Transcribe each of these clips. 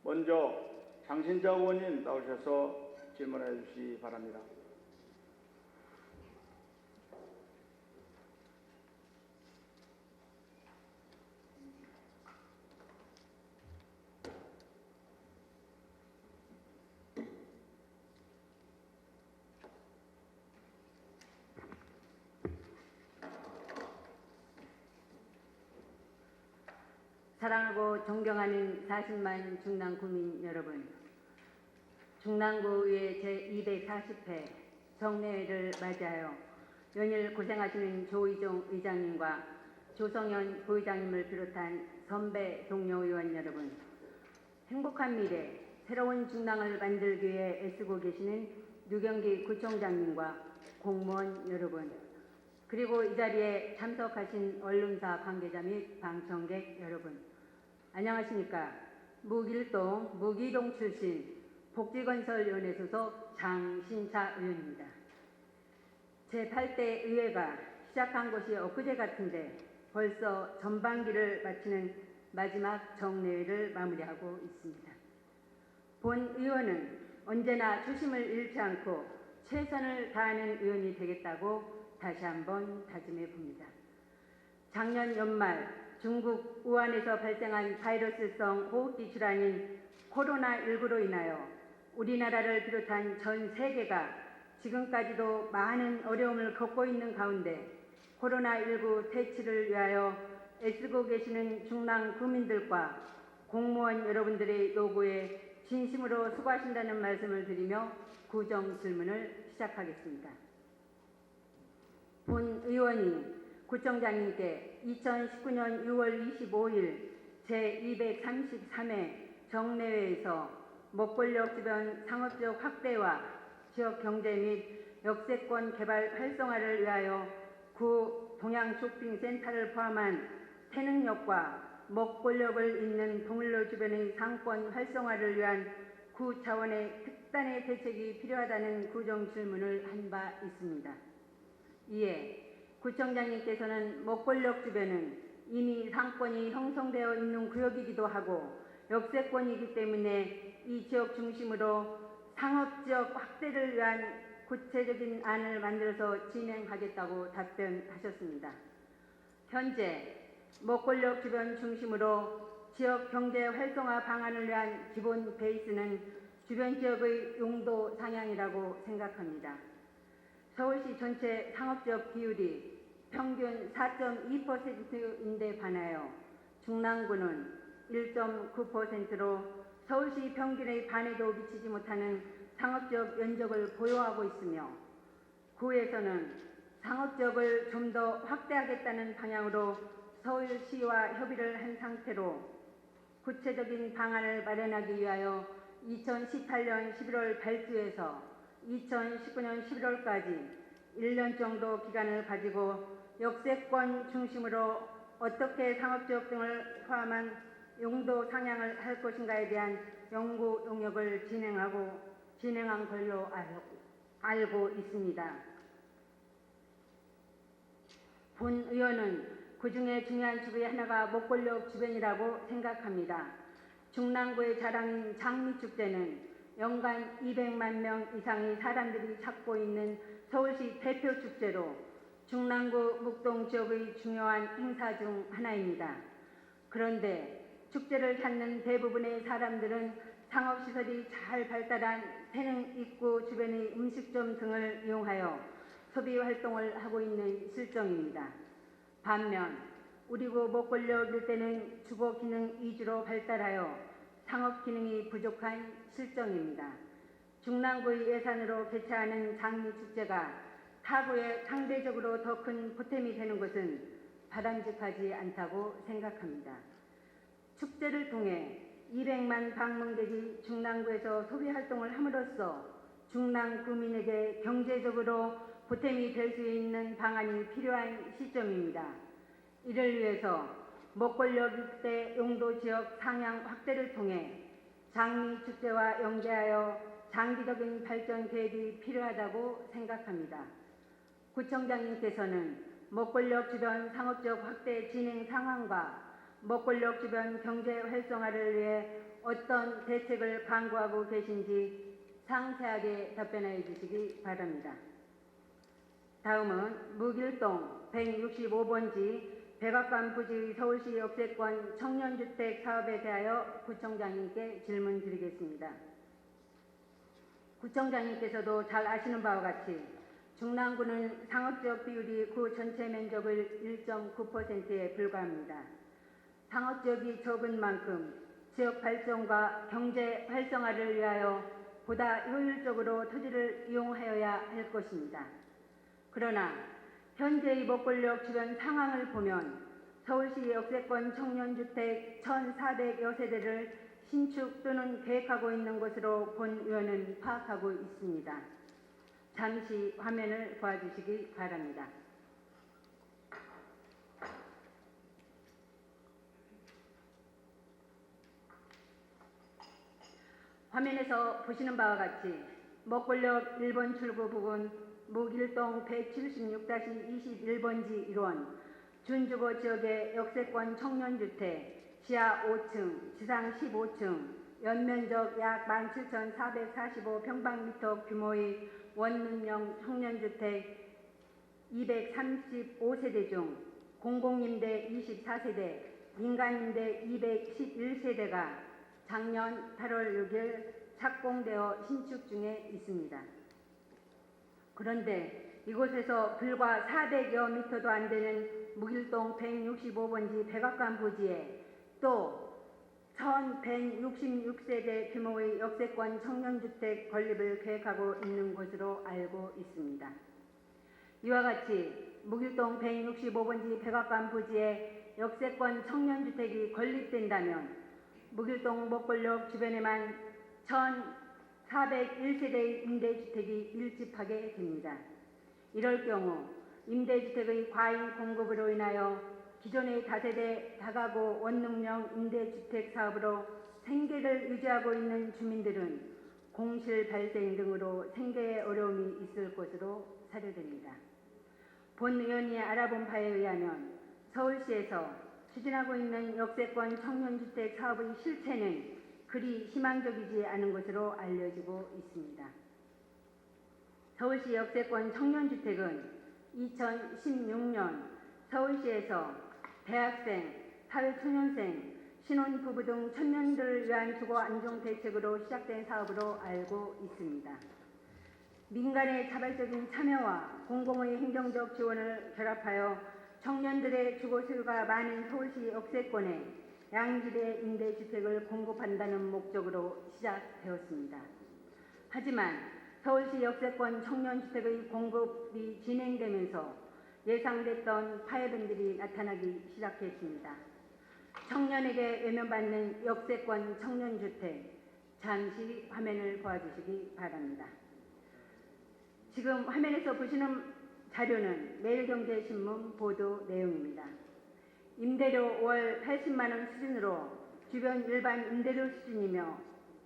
먼저 장신자 의원님 나오셔서 질문해 주시기 바랍니다. 사랑하고 존경하는 40만 중랑 구민 여러분, 중랑구의 제240회 정례회를 맞이하여 연일 고생하시는 조의종 의장님과 조성현 부의장님을 비롯한 선배 동료 의원 여러분, 행복한 미래, 새로운 중랑을 만들기 위해 애쓰고 계시는 유경기 구청장님과 공무원 여러분, 그리고 이 자리에 참석하신 언론사 관계자 및 방청객 여러분, 안녕하십니까. 무기동 출신 복지건설위원회 소속 장신차 의원입니다. 제8대 의회가 시작한 것이 엊그제 같은데 벌써 전반기를 마치는 마지막 정례회를 마무리하고 있습니다. 본 의원은 언제나 초심을 잃지 않고 최선을 다하는 의원이 되겠다고 다시 한번 다짐해 봅니다. 작년 연말 중국 우한에서 발생한 바이러스성 호흡기 질환인 코로나19로 인하여 우리나라를 비롯한 전 세계가 지금까지도 많은 어려움을 겪고 있는 가운데 코로나19 퇴치를 위하여 애쓰고 계시는 중랑 구민들과 공무원 여러분들의 요구에 진심으로 수고하신다는 말씀을 드리며 구정 질문을 시작하겠습니다. 본 의원이 구청장님께 2019년 6월 25일 제233회 정례회에서 먹권력 주변 상업적 확대와 지역 경제 및 역세권 개발 활성화를 위하여 구 동양 쇼핑센터를 포함한 태능역과 먹권력을 잇는 동일로 주변의 상권 활성화를 위한 구 차원의 특단의 대책이 필요하다는 구정 질문을 한 바 있습니다. 이에 구청장님께서는 먹권력 주변은 이미 상권이 형성되어 있는 구역이기도 하고 역세권이기 때문에 이 지역 중심으로 상업지역 확대를 위한 구체적인 안을 만들어서 진행하겠다고 답변하셨습니다. 현재 먹권력 주변 중심으로 지역 경제 활성화 방안을 위한 기본 베이스는 주변 지역의 용도 상향이라고 생각합니다. 서울시 전체 상업지역 비율이 평균 4.2%인데 반하여 중랑구는 1.9%로 서울시 평균의 반에도 미치지 못하는 상업지역 면적을 보유하고 있으며 구에서는 상업지역을 좀 더 확대하겠다는 방향으로 서울시와 협의를 한 상태로 구체적인 방안을 마련하기 위하여 2018년 11월 발주해서 2019년 11월까지 1년 정도 기간을 가지고 역세권 중심으로 어떻게 상업지역 등을 포함한 용도 상향을 할 것인가에 대한 연구 용역을 진행한 걸로 알고 있습니다. 본 의원은 그중에 중요한 주부의 하나가 먹권력 주변이라고 생각합니다. 중랑구의 자랑인 장미축제는 연간 200만 명 이상의 사람들이 찾고 있는 서울시 대표 축제로 중랑구 묵동 지역의 중요한 행사 중 하나입니다. 그런데 축제를 찾는 대부분의 사람들은 상업시설이 잘 발달한 태릉 입구 주변의 음식점 등을 이용하여 소비활동을 하고 있는 실정입니다. 반면 우리구 먹권력 일대는 주거기능 위주로 발달하여 상업기능이 부족한 실정입니다. 중랑구의 예산으로 개최하는 장미축제가 타구에 상대적으로 더 큰 보탬이 되는 것은 바람직하지 않다고 생각합니다. 축제를 통해 200만 방문객이 중랑구에서 소비활동을 함으로써 중랑 구민에게 경제적으로 보탬이 될 수 있는 방안이 필요한 시점입니다. 이를 위해서 먹권력 일대 용도 지역 상향 확대를 통해 장미축제와 연계하여 장기적인 발전 계획이 필요하다고 생각합니다. 구청장님께서는 먹권력 주변 상업지역 확대 진행 상황과 먹권력 주변 경제 활성화를 위해 어떤 대책을 강구하고 계신지 상세하게 답변해 주시기 바랍니다. 다음은 무길동 165번지 백악관 부지 서울시 역세권 청년주택 사업에 대하여 구청장님께 질문 드리겠습니다. 구청장님께서도 잘 아시는 바와 같이 중랑구는 상업지역 비율이 구 전체 면적의 1.9%에 불과합니다. 상업지역이 적은 만큼 지역 발전과 경제 활성화를 위하여 보다 효율적으로 토지를 이용하여야 할 것입니다. 그러나 현재의 먹골역 주변 상황을 보면 서울시 역세권 청년주택 1,400여 세대를 신축 또는 계획하고 있는 것으로 본 의원은 파악하고 있습니다. 잠시 화면을 보아주시기 바랍니다. 화면에서 보시는 바와 같이 먹골역 1번 출구 부근 무길동 176-21번지 1원 준주거 지역의 역세권 청년주택 지하 5층, 지상 15층, 연면적 약 17,445평방미터 규모의 원룸형 청년주택 235세대 중 공공임대 24세대, 민간임대 211세대가 작년 8월 6일 착공되어 신축 중에 있습니다. 그런데 이곳에서 불과 400여 미터도 안 되는 무길동 165번지 백악관 부지에 또 1,166세대 규모의 역세권 청년주택 건립을 계획하고 있는 것으로 알고 있습니다. 이와 같이 무길동 165번지 백악관 부지에 역세권 청년주택이 건립된다면 무길동 먹골역 주변에만 1,401세대의 임대주택이 밀집하게 됩니다. 이럴 경우 임대주택의 과잉 공급으로 인하여 기존의 다세대 다가구 원룸형 임대주택 사업으로 생계를 유지하고 있는 주민들은 공실 발생 등으로 생계에 어려움이 있을 것으로 사료됩니다. 본 의원이 알아본 바에 의하면 서울시에서 추진하고 있는 역세권 청년주택 사업의 실체는 그리 희망적이지 않은 것으로 알려지고 있습니다. 서울시 역세권 청년주택은 2016년 서울시에서 대학생, 사회초년생, 신혼부부 등 청년들을 위한 주거 안정 대책으로 시작된 사업으로 알고 있습니다. 민간의 자발적인 참여와 공공의 행정적 지원을 결합하여 청년들의 주거 수요가 많은 서울시 역세권에 양질의 임대주택을 공급한다는 목적으로 시작되었습니다. 하지만 서울시 역세권 청년주택의 공급이 진행되면서 예상됐던 파해분들이 나타나기 시작했습니다. 청년에게 외면받는 역세권 청년주택, 잠시 화면을 보아주시기 바랍니다. 지금 화면에서 보시는 자료는 매일경제신문 보도 내용입니다. 임대료 월 80만 원 수준으로 주변 일반 임대료 수준이며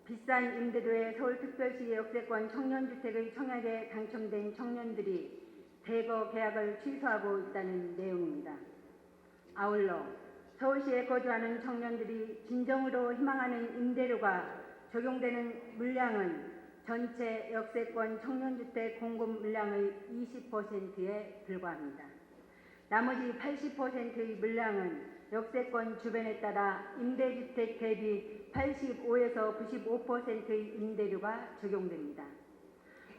비싼 임대료에 서울특별시 역세권 청년주택의 청약에 당첨된 청년들이 대거 계약을 취소하고 있다는 내용입니다. 아울러 서울시에 거주하는 청년들이 진정으로 희망하는 임대료가 적용되는 물량은 전체 역세권 청년주택 공급 물량의 20%에 불과합니다. 나머지 80%의 물량은 역세권 주변에 따라 임대주택 대비 85에서 95%의 임대료가 적용됩니다.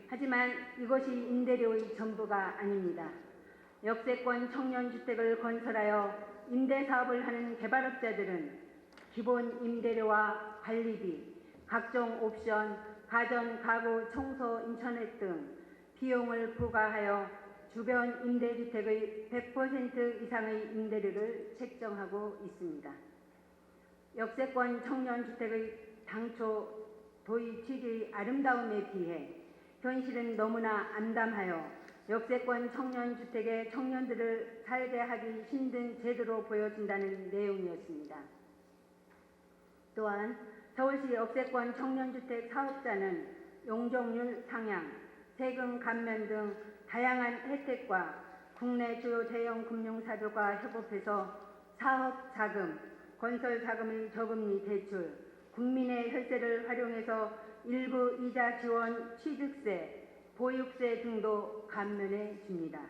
하지만 이것이 임대료의 전부가 아닙니다. 역세권 청년주택을 건설하여 임대사업을 하는 개발업자들은 기본 임대료와 관리비, 각종 옵션, 가전, 가구, 청소, 인터넷 등 비용을 부과하여 주변 임대주택의 100% 이상의 임대료를 책정하고 있습니다. 역세권 청년주택의 당초 도입 취지의 아름다움에 비해 현실은 너무나 암담하여 역세권 청년주택의 청년들을 살게하기 힘든 제도로 보여진다는 내용이었습니다. 또한 서울시 역세권 청년주택 사업자는 용적률 상향, 세금 감면 등 다양한 혜택과 국내 주요 대형 금융사들과 협업해서 사업 자금, 건설 자금의 저금리 대출, 국민의 혈세를 활용해서 일부 이자 지원, 취득세, 보유세 등도 감면해 줍니다.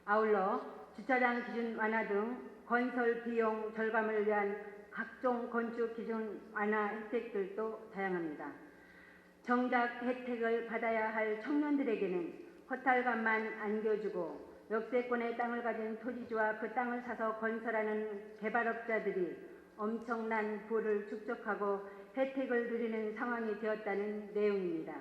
아울러 주차장 기준 완화 등 건설 비용 절감을 위한 각종 건축 기준 완화 혜택들도 다양합니다. 정작 혜택을 받아야 할 청년들에게는 허탈감만 안겨주고 역세권의 땅을 가진 토지주와 그 땅을 사서 건설하는 개발업자들이 엄청난 부를 축적하고 혜택을 누리는 상황이 되었다는 내용입니다.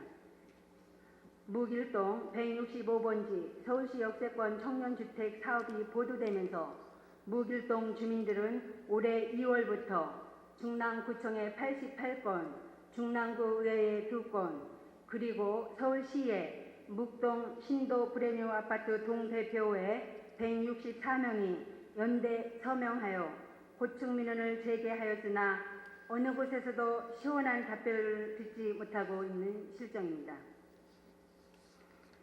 묵일동 165번지 서울시 역세권 청년주택 사업이 보도되면서 묵일동 주민들은 올해 2월부터 중랑구청에 88건, 중랑구 의회에 2건, 그리고 서울시에 묵동 신도 브레뉴 아파트 동대표에 164명이 연대 서명하여 고충 민원을 제기하였으나 어느 곳에서도 시원한 답변을 듣지 못하고 있는 실정입니다.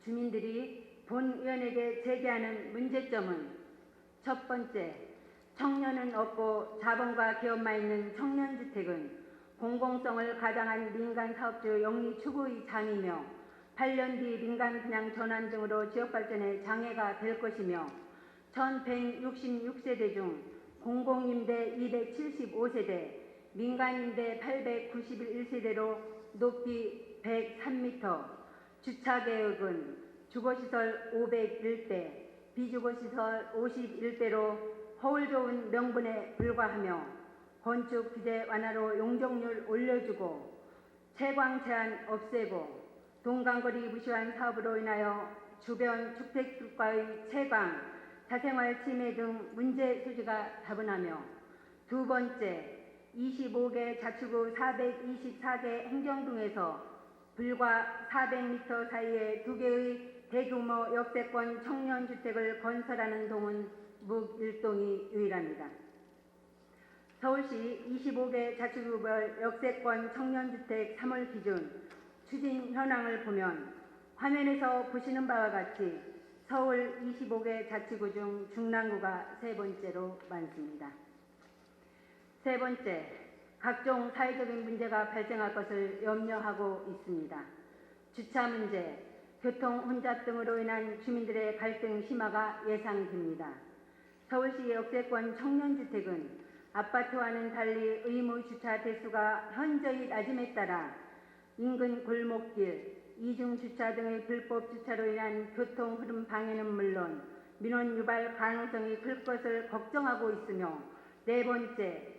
주민들이 본의원에게 제기하는 문제점은 첫 번째, 청년은 없고 자본과 기업만 있는 청년주택은 공공성을 가장한 민간사업주 영리 추구의 장이며 8년 뒤 민간 분양 전환 등으로 지역발전에 장애가 될 것이며 1166세대 중 공공임대 275세대, 민간임대 891세대로 높이 103m, 주차계획은 주거시설 501대, 비주거시설 51대로 허울 좋은 명분에 불과하며 건축 규제 완화로 용적률 올려주고 채광 제한 없애고 동간거리 무시한 사업으로 인하여 주변 주택가의 채광, 자생활 침해 등 문제 소지가 다분하며 두 번째, 25개 자치구 424개 행정동에서 불과 400m 사이에 2개의 대규모 역세권 청년주택을 건설하는 동은 묵일동이 유일합니다. 서울시 25개 자치구별 역세권 청년주택 3월 기준 추진 현황을 보면 화면에서 보시는 바와 같이 서울 25개 자치구 중 중랑구가 세 번째로 많습니다. 세 번째, 각종 사회적인 문제가 발생할 것을 염려하고 있습니다. 주차 문제, 교통 혼잡 등으로 인한 주민들의 갈등 심화가 예상됩니다. 서울시 역세권 청년주택은 아파트와는 달리 의무 주차 대수가 현저히 낮음에 따라 인근 골목길, 이중주차 등의 불법 주차로 인한 교통 흐름 방해는 물론 민원 유발 가능성이 클 것을 걱정하고 있으며 네 번째,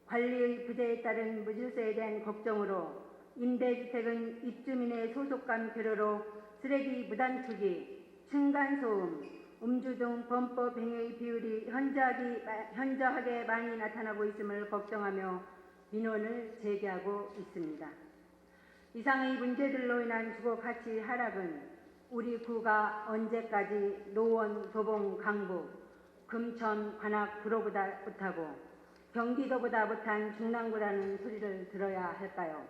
관리의 부재에 따른 무주세에 대한 걱정으로 임대주택은 입주민의 소속감 교류로 쓰레기 무단 투기, 층간소음, 음주 등 범법 행위 비율이 현저하게 많이 나타나고 있음을 걱정하며 민원을 제기하고 있습니다. 이상의 문제들로 인한 주거 가치 하락은 우리 구가 언제까지 노원, 도봉, 강북, 금천, 관악, 구로보다 못하고 경기도보다 못한 중랑구라는 소리를 들어야 할까요?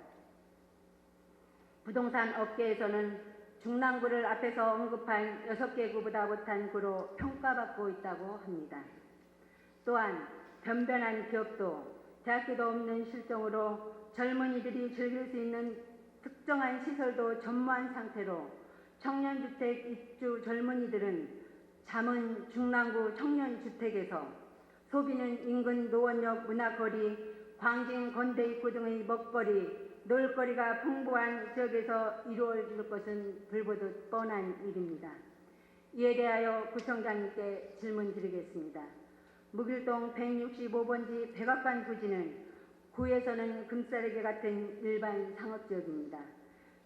부동산 업계에서는 중랑구를 앞에서 언급한 6개 구보다 못한 구로 평가받고 있다고 합니다. 또한 변변한 기업도 대학교도 없는 실정으로 젊은이들이 즐길 수 있는 특정한 시설도 전무한 상태로 청년주택 입주 젊은이들은 잠은 중랑구 청년주택에서 소비는 인근 노원역 문화거리, 광진 건대 입구 등의 먹거리, 놀거리가 풍부한 지역에서 이루어질 것은 불보듯 뻔한 일입니다. 이에 대하여 구청장님께 질문드리겠습니다. 묵일동 165번지 백악관 부지는 구에서는 금싸레기 같은 일반 상업지역입니다.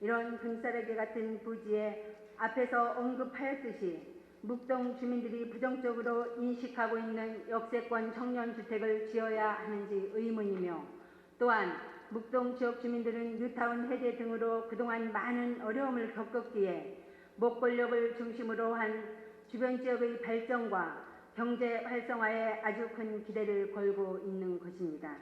이런 금싸레기 같은 부지에 앞에서 언급하였듯이 묵동 주민들이 부정적으로 인식하고 있는 역세권 청년주택을 지어야 하는지 의문이며 또한 묵동 지역 주민들은 뉴타운 해제 등으로 그동안 많은 어려움을 겪었기에 목권력을 중심으로 한 주변 지역의 발전과 경제 활성화에 아주 큰 기대를 걸고 있는 것입니다.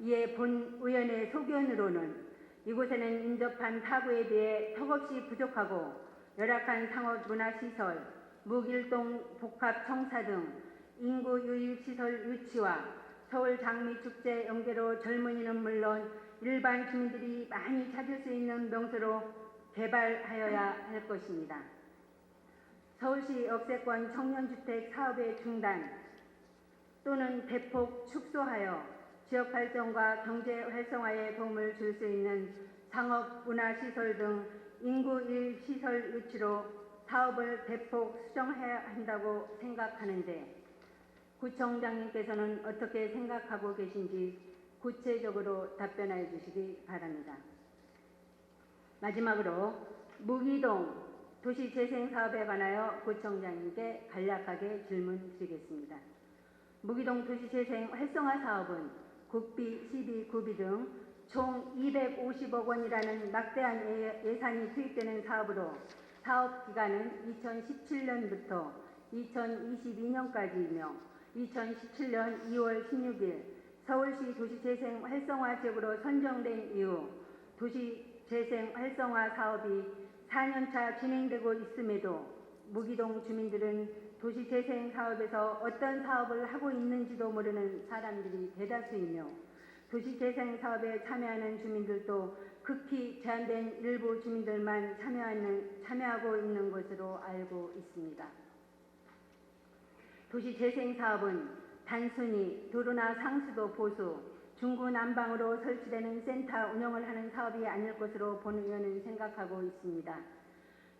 이에 본 의원의 소견으로는 이곳에는 인접한 타구에 비해 턱없이 부족하고 열악한 상업 문화시설, 묵일동 복합청사 등 인구 유입시설 유치와 서울 장미축제 연계로 젊은이는 물론 일반 주민들이 많이 찾을 수 있는 명소로 개발하여야 할 것입니다. 서울시 역세권 청년주택 사업의 중단 또는 대폭 축소하여 지역 발전과 경제 활성화에 도움을 줄 수 있는 상업, 문화시설 등 인구 1시설 유치로 사업을 대폭 수정해야 한다고 생각하는데 구청장님께서는 어떻게 생각하고 계신지 구체적으로 답변해 주시기 바랍니다. 마지막으로 무기동 도시재생사업에 관하여 구청장님께 간략하게 질문 드리겠습니다. 무기동 도시재생 활성화 사업은 국비, 시비, 구비 등 총 250억 원이라는 막대한 예산이 투입되는 사업으로 사업 기간은 2017년부터 2022년까지이며 2017년 2월 16일 서울시 도시재생 활성화 지역으로 선정된 이후 도시재생 활성화 사업이 4년차 진행되고 있음에도 무기동 주민들은 도시재생 사업에서 어떤 사업을 하고 있는지도 모르는 사람들이 대다수이며 도시재생 사업에 참여하는 주민들도 극히 제한된 일부 주민들만 참여하고 있는 것으로 알고 있습니다. 도시재생 사업은 단순히 도로나 상수도 보수, 중구난방으로 설치되는 센터 운영을 하는 사업이 아닐 것으로 본 의원은 생각하고 있습니다.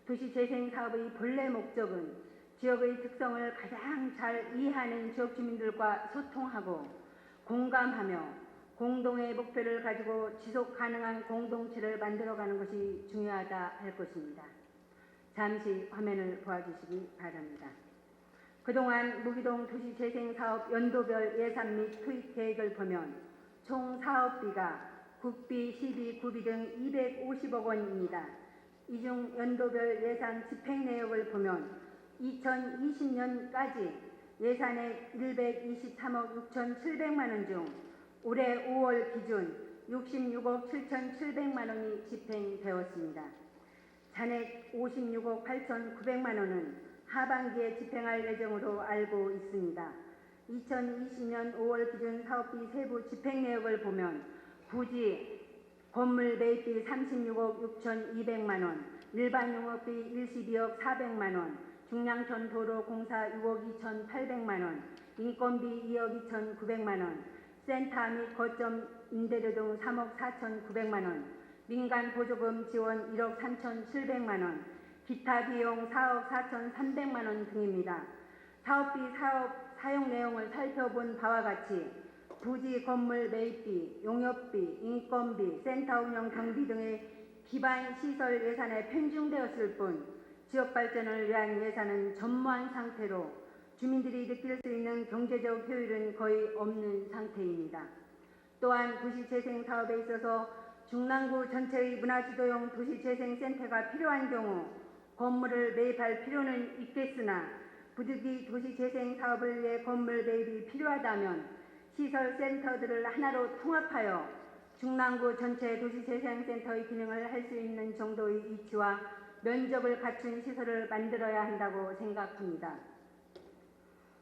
도시재생 사업의 본래 목적은 지역의 특성을 가장 잘 이해하는 지역 주민들과 소통하고 공감하며 공동의 목표를 가지고 지속 가능한 공동체를 만들어가는 것이 중요하다 할 것입니다. 잠시 화면을 보아주시기 바랍니다. 그동안 무기동 도시재생사업 연도별 예산 및 투입 계획을 보면 총 사업비가 국비, 시비, 구비 등 250억 원입니다. 이 중 연도별 예산 집행 내역을 보면 2020년까지 예산액 123억 6,700만 원 중 올해 5월 기준 66억 7,700만 원이 집행되었습니다. 잔액 56억 8,900만 원은 하반기에 집행할 예정으로 알고 있습니다. 2020년 5월 기준 사업비 세부 집행 내역을 보면 부지 건물 매입비 36억 6,200만 원, 일반 용역비 12억 400만 원, 중량천 도로 공사 6억 2,800만 원, 인건비 2억 2,900만 원, 센터 및 거점 임대료 등 3억 4,900만 원, 민간 보조금 지원 1억 3,700만 원, 기타 비용 4억 4,300만 원 등입니다. 사업비 사용 내용을 살펴본 바와 같이 부지 건물 매입비, 용역비, 인건비, 센터 운영 경비 등의 기반 시설 예산에 편중되었을 뿐 지역 발전을 위한 예산은 전무한 상태로 주민들이 느낄 수 있는 경제적 효율은 거의 없는 상태입니다. 또한 도시재생 사업에 있어서 중랑구 전체의 문화주도용 도시재생센터가 필요한 경우 건물을 매입할 필요는 있겠으나 부득이 도시재생 사업을 위해 건물 매입이 필요하다면 시설센터들을 하나로 통합하여 중랑구 전체 도시재생센터의 기능을 할 수 있는 정도의 위치와 면적을 갖춘 시설을 만들어야 한다고 생각합니다.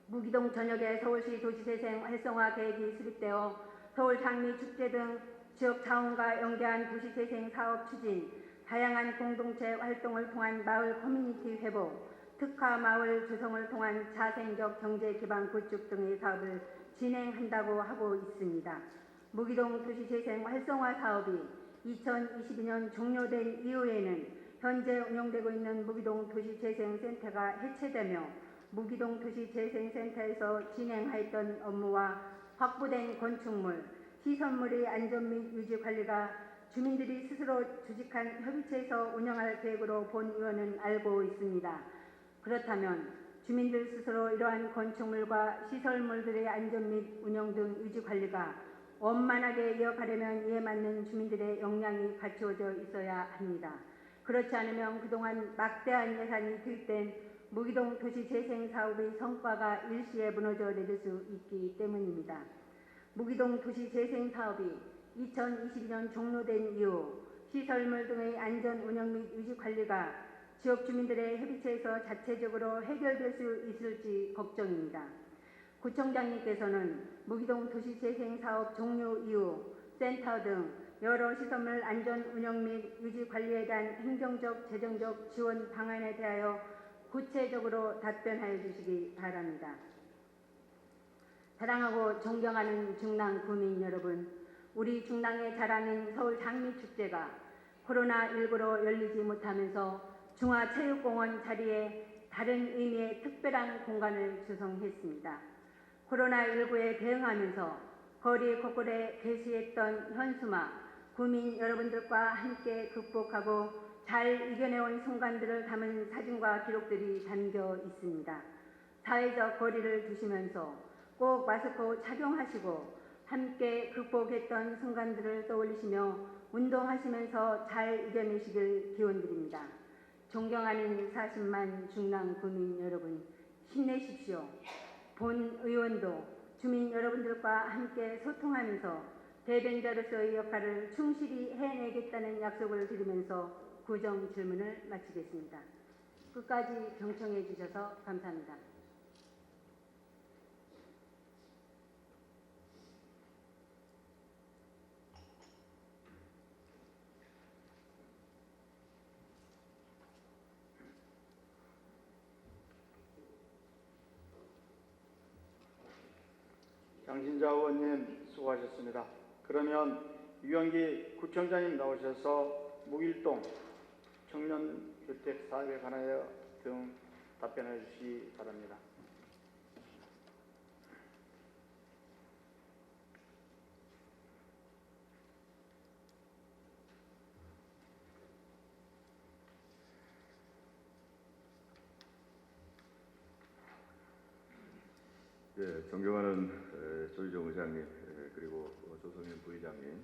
무기동 전역에 서울시 도시재생 활성화 계획이 수립되어 서울 장미축제 등 지역 자원과 연계한 도시재생 사업 추진, 다양한 공동체 활동을 통한 마을 커뮤니티 회복, 특화 마을 조성을 통한 자생적 경제 기반 구축 등의 사업을 진행한다고 하고 있습니다. 무기동 도시재생 활성화 사업이 2022년 종료된 이후에는 현재 운영되고 있는 무기동 도시재생센터가 해체되며 무기동 도시재생센터에서 진행하였던 업무와 확보된 건축물, 시설물의 안전 및 유지 관리가 주민들이 스스로 조직한 협의체에서 운영할 계획으로 본 의원은 알고 있습니다. 그렇다면 주민들 스스로 이러한 건축물과 시설물들의 안전 및 운영 등 유지 관리가 원만하게 이어가려면 이에 맞는 주민들의 역량이 갖추어져 있어야 합니다. 그렇지 않으면 그동안 막대한 예산이 투입된 무기동 도시재생 사업의 성과가 일시에 무너져 내릴 수 있기 때문입니다. 무기동 도시재생 사업이 2022년 종료된 이후 시설물 등의 안전 운영 및 유지 관리가 지역 주민들의 협의체에서 자체적으로 해결될 수 있을지 걱정입니다. 구청장님께서는 무기동 도시재생 사업 종료 이후 센터 등 여러 시설물 안전 운영 및 유지 관리에 대한 행정적, 재정적 지원 방안에 대하여 구체적으로 답변하여 주시기 바랍니다. 사랑하고 존경하는 중랑 구민 여러분, 우리 중랑의 자랑인 서울 장미축제가 코로나19로 열리지 못하면서 중화체육공원 자리에 다른 의미의 특별한 공간을 조성했습니다. 코로나19에 대응하면서 거리 곳곳에 게시했던 현수막, 구민 여러분들과 함께 극복하고 잘 이겨내온 순간들을 담은 사진과 기록들이 담겨 있습니다. 사회적 거리를 두시면서 꼭 마스크 착용하시고 함께 극복했던 순간들을 떠올리시며 운동하시면서 잘 이겨내시길 기원드립니다. 존경하는 40만 중랑 구민 여러분, 힘내십시오. 본 의원도 주민 여러분들과 함께 소통하면서 대변자로서의 역할을 충실히 해내겠다는 약속을 드리면서 구정 질문을 마치겠습니다. 끝까지 경청해 주셔서 감사합니다. 장신자 의원님 수고하셨습니다. 그러면 유영기 구청장님 나오셔서 무일동 청년주택 사업에 관하여 등 답변해 주시기 바랍니다. 예, 존경하는 조희정 의장님, 그리고 조성현 부의장님,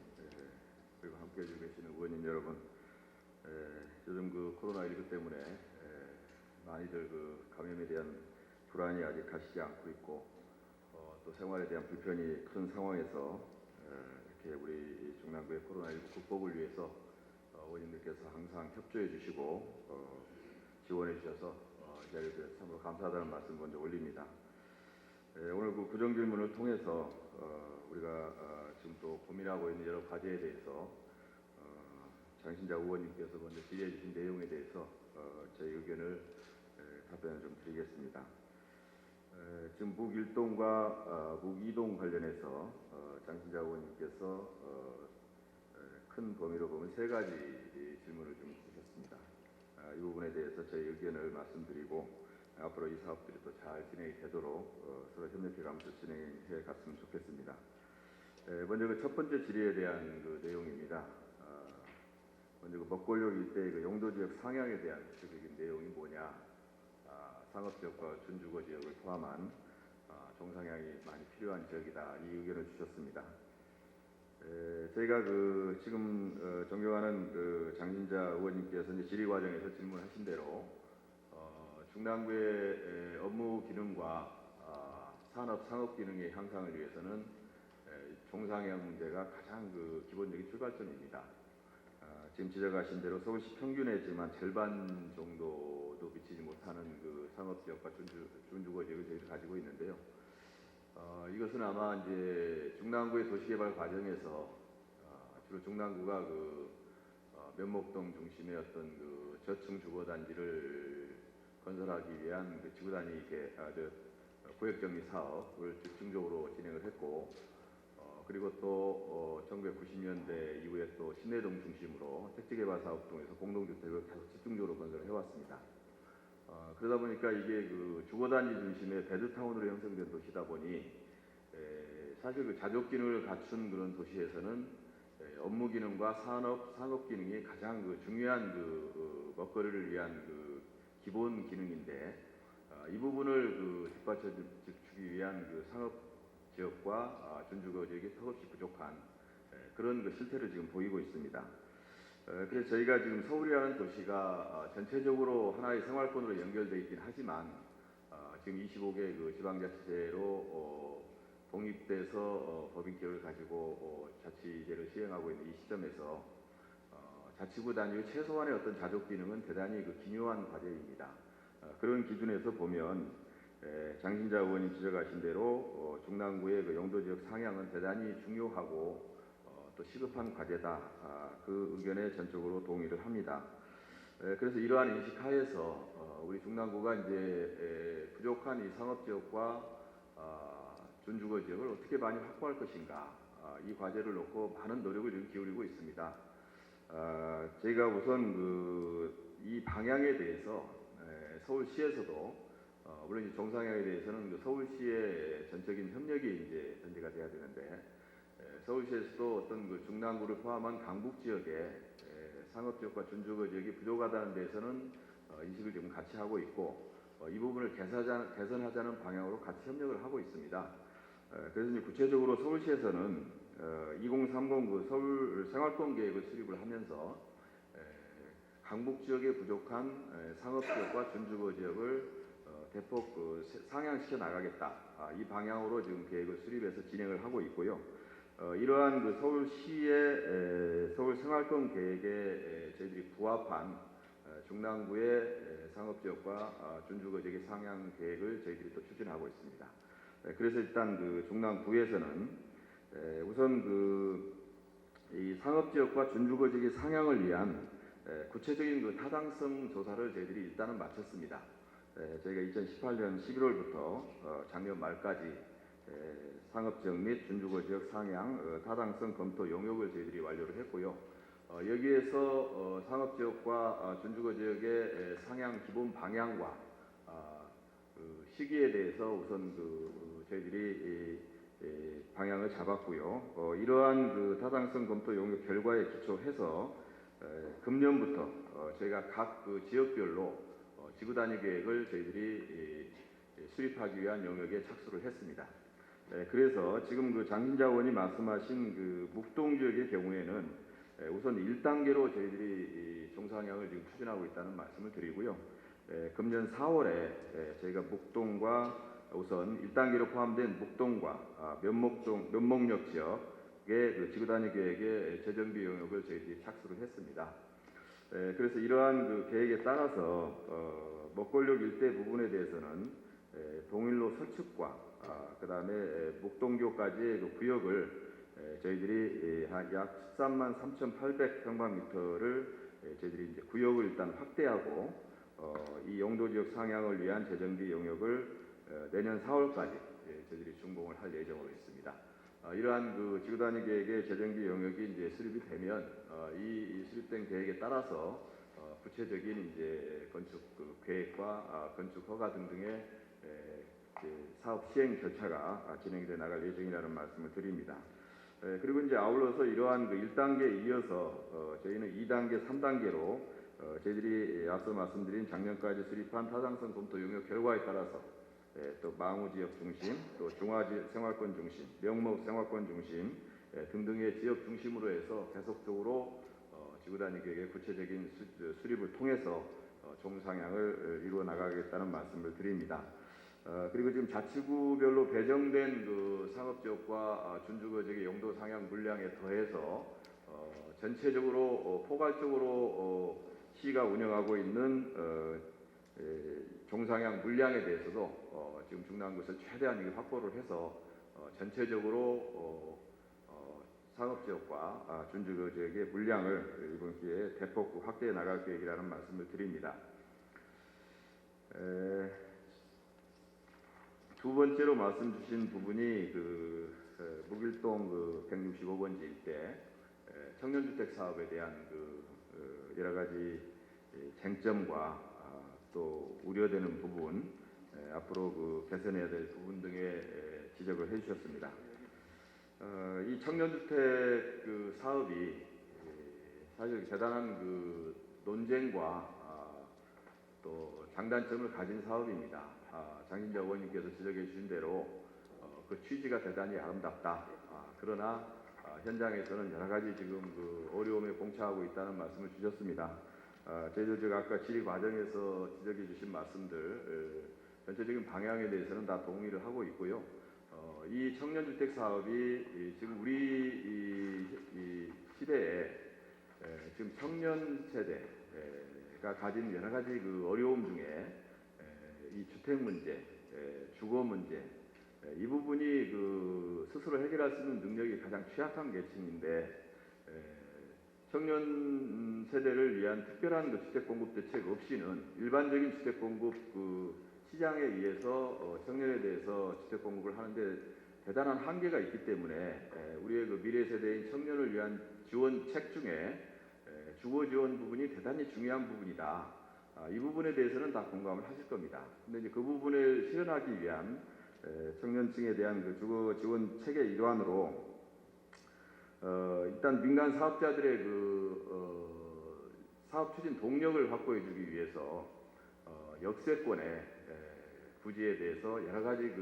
그리고 함께해 주고 계시는 의원님 여러분, 요즘 그 코로나19 때문에 많이들 그 감염에 대한 불안이 아직 가시지 않고 있고, 또 생활에 대한 불편이 큰 상황에서 이렇게 우리 중랑구의 코로나19 극복을 위해서 의원님들께서 항상 협조해 주시고 지원해 주셔서 이 자리에 대해서 참으로 감사하다는 말씀 먼저 올립니다. 오늘 그 구정질문을 통해서 우리가 지금 또 고민하고 있는 여러 과제에 대해서 장신자 의원님께서 먼저 질의해 주신 내용에 대해서 제 의견을 답변을 좀 드리겠습니다. 지금 묵1동과 묵2동 관련해서 장신자 의원님께서 큰 범위로 보면 세 가지 질문을 좀 주셨습니다. 이 부분에 대해서 제 의견을 말씀드리고 앞으로 이 사업들이 또 잘 진행이 되도록 서로 협력해가면서 진행해 갔으면 좋겠습니다. 먼저 그 첫 번째 질의에 대한 그 내용입니다. 먼저 그 먹골역 일대의 그 용도지역 상향에 대한 구체적인 내용이 뭐냐, 상업지역과 준주거 지역을 포함한 종상향이 많이 필요한 지역이다, 이 의견을 주셨습니다. 저희가 그 지금 존경하는 그 장신자 의원님께서 이제 질의 과정에서 질문하신 대로 중랑구의 업무 기능과 상업 기능의 향상을 위해서는 종상향 문제가 가장 그 기본적인 출발점입니다. 지금 지적하신 대로 서울시 평균의 지금 한 절반 정도도 미치지 못하는 그 상업지역과 준주거 지역을 저희가 가지고 있는데요. 이것은 아마 이제 중랑구의 도시개발 과정에서 주로 중랑구가 그 면목동 중심의 어떤 그 저층 주거단지를 건설하기 위한 그 지구 단위 구역정리 사업을 집중적으로 진행을 했고, 그리고 또 1990년대 이후에 또 신내동 중심으로 택지개발 사업 통해서 공동주택을 계속 집중적으로 건설을 해왔습니다. 그러다 보니까 이게 그 주거단지 중심의 베드타운으로 형성된 도시다 보니 사실 그 자족 기능을 갖춘 그런 도시에서는 업무 기능과 상업 기능이 가장 그 중요한 그 먹거리를 위한 그 기본 기능인데, 이 부분을 그 뒷받쳐 주기 위한 그 상업 지역과 준주거 지역이 턱없이 부족한 그런 그 실태를 지금 보이고 있습니다. 그래서 저희가 지금 서울이라는 도시가 전체적으로 하나의 생활권으로 연결되어 있긴 하지만 지금 25개 그 지방자치제로 독립돼서 법인격을 가지고 자치제를 시행하고 있는 이 시점에서 자치구 단위의 최소한의 어떤 자족 기능은 대단히 그 기묘한 과제입니다. 그런 기준에서 보면 장신자 의원님 지적하신 대로 중랑구의 그 용도지역 상향은 대단히 중요하고 또 시급한 과제다. 그 의견에 전적으로 동의를 합니다. 그래서 이러한 인식 하에서 우리 중랑구가 이제 부족한 이 상업지역과 준주거 지역을 어떻게 많이 확보할 것인가, 이 과제를 놓고 많은 노력을 지금 기울이고 있습니다. 저희가 우선 이 방향에 대해서 서울시에서도 물론 이 종상향에 대해서는 서울시의 전적인 협력이 이제 전제가 돼야 되는데, 서울시에서도 어떤 중랑구를 포함한 강북 지역에 상업지역과 준주거 지역이 부족하다는 데서는 인식을 지금 같이 하고 있고, 이 부분을 개선하자는 방향으로 같이 협력을 하고 있습니다. 그래서 이제 구체적으로 서울시에서는 2030 서울 생활권 계획을 수립을 하면서 강북 지역에 부족한 상업지역과 준주거 지역을 대폭 상향시켜 나가겠다. 이 방향으로 지금 계획을 수립해서 진행을 하고 있고요. 이러한 서울시의 서울 생활권 계획에 저희들이 부합한 중랑구의 상업지역과 준주거 지역의 상향 계획을 저희들이 또 추진하고 있습니다. 그래서 일단 중랑구에서는 우선 이 상업지역과 준주거 지역의 상향을 위한 구체적인 타당성 조사를 저희들이 일단은 마쳤습니다. 저희가 2018년 11월부터 작년 말까지 상업지역 및 준주거 지역 상향 타당성 검토 용역을 저희들이 완료를 했고요. 여기에서 상업지역과 준주거 지역의 상향 기본 방향과 시기에 대해서 우선 저희들이 방향을 잡았고요. 이러한 타당성 검토 용역 결과에 기초해서 금년부터 저희가 각 지역별로 지구 단위 계획을 저희들이 수립하기 위한 영역에 착수를 했습니다. 그래서 지금 장진자 의원이 말씀하신 묵동 지역의 경우에는 우선 1단계로 저희들이 종상향을 지금 추진하고 있다는 말씀을 드리고요. 금년 4월에 저희가 묵동과 우선 1단계로 포함된 묵동과 면목역 지역의 지구 단위 계획의 재정비 영역을 저희들이 착수를 했습니다. 그래서 이러한 계획에 따라서 먹골역 일대 부분에 대해서는 동일로 설축과 그다음에 묵동교까지의 구역을 저희들이 약 13만 3,800평방미터를 저희들이 이제 구역을 일단 확대하고 이 용도 지역 상향을 위한 재정비 영역을 내년 4월까지 저희들이 준공을 할 예정으로 있습니다. 이러한 지구 단위 계획의 재정비 영역이 이제 수립이 되면 이 수립된 계획에 따라서 구체적인 이제 건축 계획과 건축 허가 등등의 사업 시행 절차가 진행돼 나갈 예정이라는 말씀을 드립니다. 그리고 이제 아울러서 이러한 1단계에 이어서 저희는 2단계, 3단계로 저희들이 앞서 말씀드린 작년까지 수립한 타당성 검토 용역 결과에 따라서 또 망우 지역 중심, 또 중화 지역 생활권 중심, 명목 생활권 중심 등등의 지역 중심으로 해서 계속적으로 지구 단위 계획의 구체적인 수립을 통해서 종상향을 이루어 나가겠다는 말씀을 드립니다. 그리고 지금 자치구별로 배정된 상업지역과 준주거 지역의 용도 상향 물량에 더해서 전체적으로 포괄적으로 시가 운영하고 있는 종상향 물량에 대해서도 지금 중랑구에서 최대한 확보를 해서 전체적으로 상업지역과 준주거 지역의 물량을 이번 기회에 대폭 확대해 나갈 계획이라는 말씀을 드립니다. 두 번째로 말씀 주신 부분이 묵일동 165번지 일대 청년주택 사업에 대한 여러 가지 쟁점과 또 우려되는 부분, 앞으로 개선해야 될 부분 등의 지적을 해주셨습니다. 이 청년주택 사업이 사실 대단한 논쟁과 또 장단점을 가진 사업입니다. 장진자 의원님께서 지적해 주신 대로 취지가 대단히 아름답다. 그러나 현장에서는 여러 가지 지금 어려움에 봉착하고 있다는 말씀을 주셨습니다. 저희도 제가 아까 질의 과정에서 지적해 주신 말씀들 전체적인 방향에 대해서는 다 동의를 하고 있고요. 이 청년주택 사업이 지금 우리 이 시대에 지금 청년 세대가 가진 여러 가지 어려움 중에 이 주택 문제, 주거 문제, 이 부분이 스스로 해결할 수 있는 능력이 가장 취약한 계층인데 청년 세대를 위한 특별한 그 주택 공급 대책 없이는 일반적인 주택 공급 그 시장에 의해서 청년에 대해서 주택 공급을 하는데 대단한 한계가 있기 때문에 우리의 그 미래 세대인 청년을 위한 지원책 중에 주거 지원 부분이 대단히 중요한 부분이다. 이 부분에 대해서는 다 공감을 하실 겁니다. 근데 이제 그 부분을 실현하기 위한 청년층에 대한 그 주거 지원 책의 일환으로 일단 민간 사업자들의 사업 추진 동력을 확보해주기 위해서 역세권의 부지에 대해서 여러 가지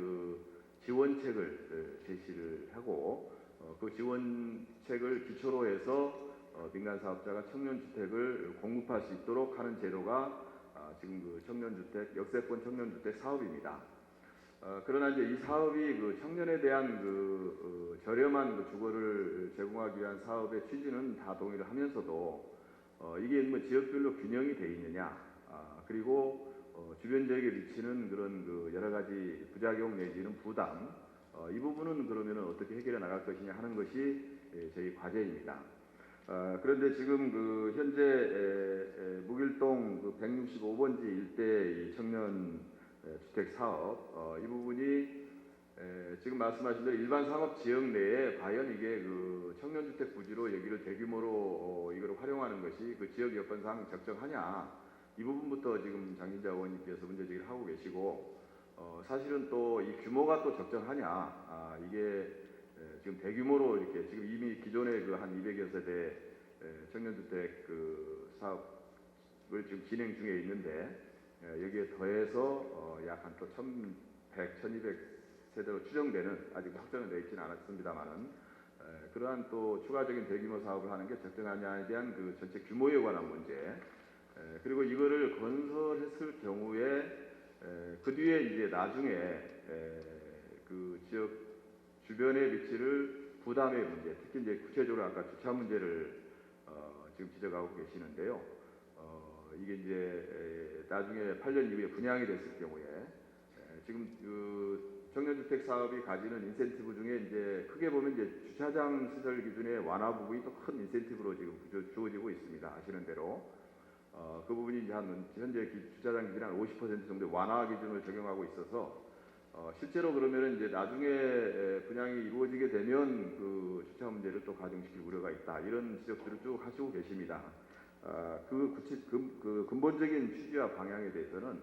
지원책을 제시를 하고 그 지원책을 기초로 해서 민간 사업자가 청년주택을 공급할 수 있도록 하는 제도가 지금 청년주택 역세권 청년주택 사업입니다. 그러나 이제 이 사업이 청년에 대한 저렴한 주거를 제공하기 위한 사업의 취지는 다 동의를 하면서도 이게 뭐 지역별로 균형이 돼 있느냐, 그리고 주변 지역에 미치는 그런 여러 가지 부작용 내지는 부담, 이 부분은 그러면 어떻게 해결해 나갈 것이냐 하는 것이 저희 과제입니다. 그런데 지금 현재 묵일동 165번지 일대 이 청년 주택 사업 이 부분이 지금 말씀하신 대로 일반 상업 지역 내에 과연 이게 청년주택 부지로 여기를 대규모로 이걸 활용하는 것이 그 지역 여건상 적정하냐, 이 부분부터 지금 장진자 의원님께서 문제 제기를 하고 계시고 사실은 또 이 규모가 또 적정하냐, 이게 지금 대규모로 이렇게 지금 이미 기존에 한 200여 세대 청년주택 사업을 지금 진행 중에 있는데 여기에 더해서 약 한 또 1,100, 1,200세대로 추정되는, 아직 확정은 되어 있지는 않았습니다만은 그러한 또 추가적인 대규모 사업을 하는 게 적정하냐에 대한 전체 규모에 관한 문제, 그리고 이거를 건설했을 경우에 그 뒤에 이제 나중에 그 지역 주변에 미칠 부담의 문제, 특히 이제 구체적으로 아까 주차 문제를 지금 지적하고 계시는데요. 이게 이제 나중에 8년 이후에 분양이 됐을 경우에 지금 청년주택 사업이 가지는 인센티브 중에 이제 크게 보면 이제 주차장 시설 기준의 완화 부분이 또 큰 인센티브로 지금 주어지고 있습니다. 아시는 대로 그 부분이 이제 현재 주차장 기준 한 50% 정도의 완화 기준을 적용하고 있어서 실제로 그러면 이제 나중에 분양이 이루어지게 되면 주차 문제를 또 가중시킬 우려가 있다, 이런 지적들을 쭉 하시고 계십니다. 근본적인 취지와 방향에 대해서는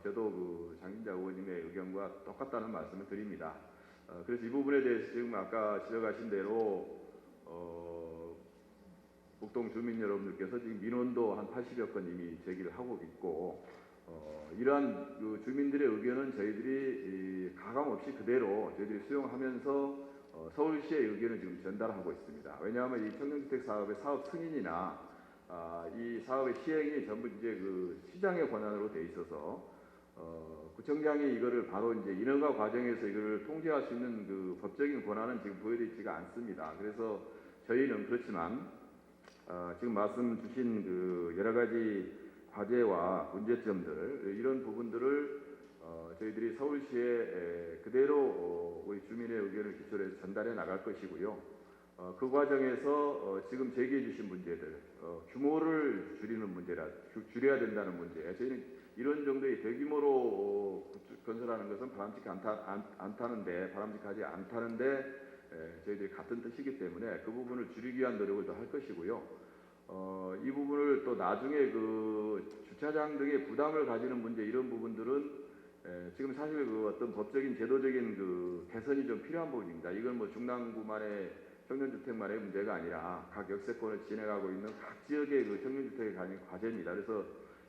저도 장진자 의원님의 의견과 똑같다는 말씀을 드립니다. 그래서 이 부분에 대해서 지금 아까 지적하신 대로 북동 주민 여러분들께서 지금 민원도 한 80여 건 이미 제기를 하고 있고 이러한 주민들의 의견은 저희들이 가감 없이 그대로 저희들이 수용하면서 서울시의 의견을 지금 전달하고 있습니다. 왜냐하면 이 청년주택 사업의 사업 승인이나 이 사업의 시행이 전부 이제 시장의 권한으로 돼 있어서 구청장이 이거를 바로 이제 인허가 과정에서 이거를 통제할 수 있는 법적인 권한은 지금 부여되어 있지가 않습니다. 그래서 저희는 그렇지만 지금 말씀 주신 여러 가지 과제와 문제점들, 이런 부분들을 저희들이 서울시에 그대로 우리 주민의 의견을 기초로 해서 전달해 나갈 것이고요. 그 과정에서 지금 제기해 주신 문제들, 규모를 줄여야 된다는 문제, 저희는 이런 정도의 대규모로 건설하는 것은 바람직하지 않다는데 저희들이 같은 뜻이기 때문에 그 부분을 줄이기 위한 노력을 더 할 것이고요. 이 부분을 또 나중에 주차장 등의 부담을 가지는 문제, 이런 부분들은 지금 사실 어떤 법적인 제도적인 개선이 좀 필요한 부분입니다. 이건 뭐 중랑구만의 청년주택만의 문제가 아니라 각 역세권을 진행하고 있는 각 지역의 청년주택에 관한 과제입니다. 그래서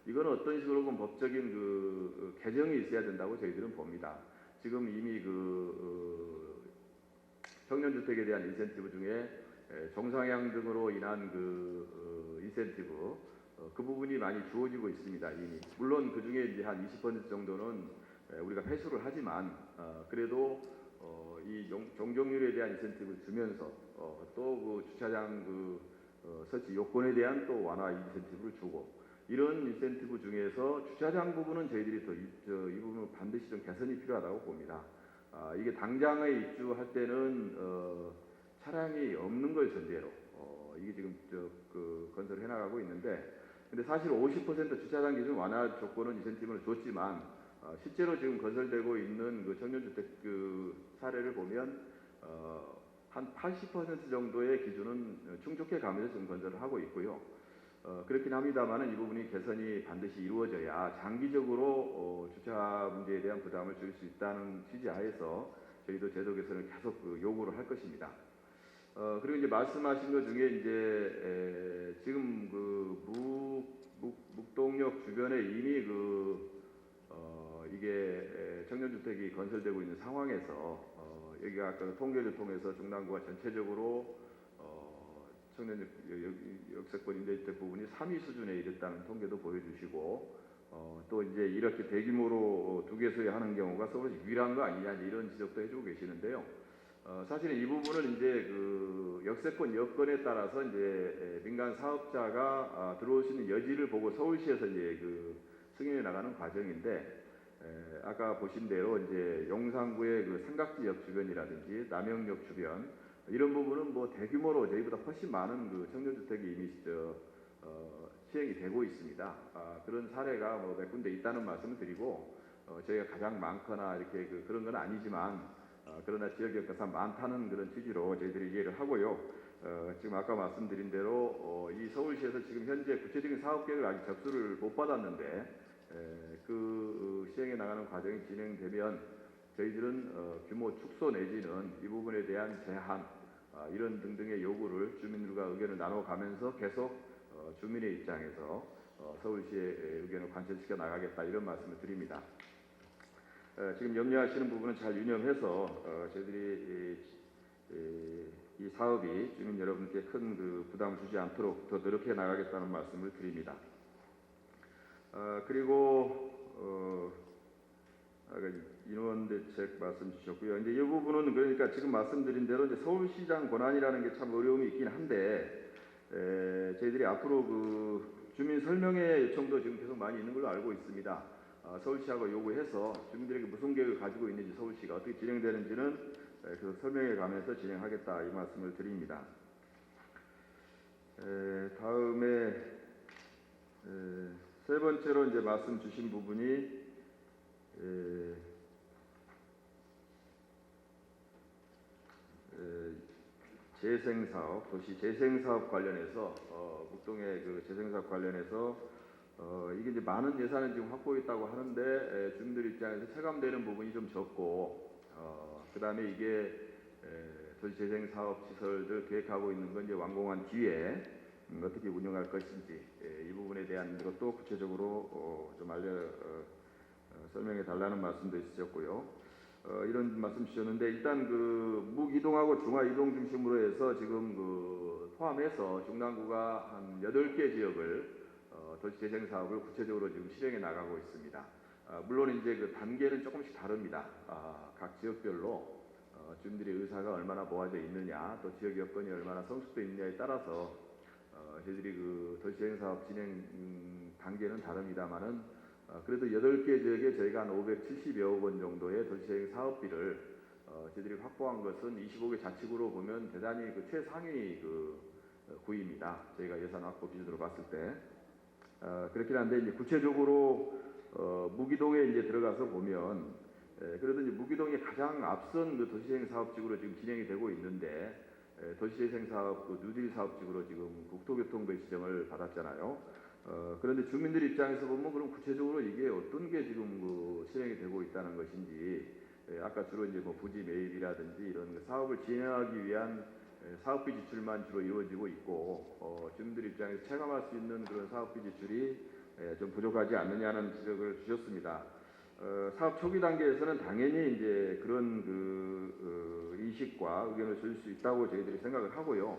이건 어떤 식으로 보면 법적인 개정이 있어야 된다고 저희들은 봅니다. 지금 이미 청년주택에 대한 인센티브 중에 정상향 등으로 인한 인센티브, 그 부분이 많이 주어지고 있습니다. 이미 물론 그 중에 이제 한 20% 정도는 우리가 회수를 하지만 그래도 이 종정률에 대한 인센티브를 주면서 또 주차장 설치 요건에 대한 또 완화 인센티브를 주고, 이런 인센티브 중에서 주차장 부분은 저희들이 또 이 부분은 반드시 좀 개선이 필요하다고 봅니다. 이게 당장에 입주할 때는 차량이 없는 걸 전제로 이게 지금 건설을 해나가고 있는데, 근데 사실 50% 주차장 기준 완화 조건은 인센티브를 줬지만 실제로 지금 건설되고 있는 그 청년주택 그 사례를 보면 한 80% 정도의 기준은 충족해 가면서 지금 건설을 하고 있고요. 그렇긴 합니다만은 이 부분이 개선이 반드시 이루어져야 장기적으로 주차 문제에 대한 부담을 줄 수 있다는 취지하에서 저희도 제도 개선을 계속 요구를 할 것입니다. 그리고 이제 말씀하신 것 중에 이제 지금 묵동역 주변에 이미 이게 청년주택이 건설되고 있는 상황에서 여기가 아까 통계를 통해서 중랑구가 전체적으로 청년 역세권 임대주택 부분이 3위 수준에 이르다는 통계도 보여주시고, 또 이제 이렇게 대규모로 두 개소에 하는 경우가 서울에서 유일한 거 아니냐 이런 지적도 해주고 계시는데요. 사실은 이 부분은 이제 그 역세권 여건에 따라서 이제 민간 사업자가 들어올 수 있는 여지를 보고 서울시에서 이제 그 승인해 나가는 과정인데, 아까 보신 대로 이제 용산구의 그 삼각지역 주변이라든지 남영역 주변 이런 부분은 뭐 대규모로 저희보다 훨씬 많은 그 청년주택이 이미 시행이 되고 있습니다. 그런 사례가 뭐 몇 군데 있다는 말씀을 드리고, 저희가 가장 많거나 이렇게 그런 건 아니지만, 그러나 지역에 가장 많다는 그런 취지로 저희들이 이해를 하고요. 지금 아까 말씀드린 대로 이 서울시에서 지금 현재 구체적인 사업 계획을 아직 접수를 못 받았는데, 시행해 나가는 과정이 진행되면 저희들은 규모 축소 내지는 이 부분에 대한 제한 이런 등등의 요구를 주민들과 의견을 나눠가면서 계속 주민의 입장에서 서울시의 의견을 관철시켜 나가겠다 이런 말씀을 드립니다. 지금 염려하시는 부분은 잘 유념해서 저희들이 이 사업이 주민 여러분께 큰 부담을 주지 않도록 더 노력해 나가겠다는 말씀을 드립니다. 그리고 아까 인원 대책 말씀 주셨고요. 이제 이 부분은 그러니까 지금 말씀드린 대로 이제 서울시장 권한이라는 게 참 어려움이 있긴 한데, 저희들이 앞으로 주민 설명회 요청도 지금 계속 많이 있는 걸로 알고 있습니다. 서울시하고 요구해서 주민들에게 무슨 계획을 가지고 있는지, 서울시가 어떻게 진행되는지는 계속 설명해 가면서 진행하겠다 이 말씀을 드립니다. 다음에 세 번째로 이제 말씀 주신 부분이 재생사업, 도시 재생사업 관련해서 묵동의 재생사업 관련해서 이게 이제 많은 예산을 지금 확보했다고 하는데 주민들 입장에서 체감되는 부분이 좀 적고, 그 다음에 이게 도시 재생사업 시설들 계획하고 있는 건 이제 완공한 뒤에 어떻게 운영할 것인지 이 부분에 대한 것도 구체적으로 좀 설명해 달라는 말씀도 있으셨고요. 이런 말씀 주셨는데, 일단 묵이동하고 중화이동 중심으로 해서 지금 포함해서 중랑구가 한 8개 지역을 도시재생 사업을 구체적으로 지금 실행해 나가고 있습니다. 물론 이제 단계는 조금씩 다릅니다. 각 지역별로 주민들의 의사가 얼마나 모아져 있느냐, 또 지역 여건이 얼마나 성숙되어 있느냐에 따라서 저희들이 도시재생 사업 진행 단계는 다릅니다만은, 그래도 8개 지역에 저희가 한 570여억 원 정도의 도시재생 사업비를 저희들이 확보한 것은 25개 자치구로 보면 대단히 최상위 구입니다. 저희가 예산 확보 기준으로 봤을 때. 그렇긴 한데 이제 구체적으로 무기동에 이제 들어가서 보면, 그래도 이제 무기동이 가장 앞선 도시재생 사업지구로 지금 진행이 되고 있는데, 도시재생 사업 뉴딜 사업지구로 지금 국토교통부의 지정을 받았잖아요. 그런데 주민들 입장에서 보면 그럼 구체적으로 이게 어떤 게 지금 실행이 되고 있다는 것인지, 아까 주로 이제 부지 매입이라든지 이런 사업을 진행하기 위한 사업비 지출만 주로 이루어지고 있고, 주민들 입장에서 체감할 수 있는 그런 사업비 지출이 좀 부족하지 않느냐는 지적을 주셨습니다. 사업 초기 단계에서는 당연히 이제 그런 인식과 의견을 줄 수 있다고 저희들이 생각을 하고요.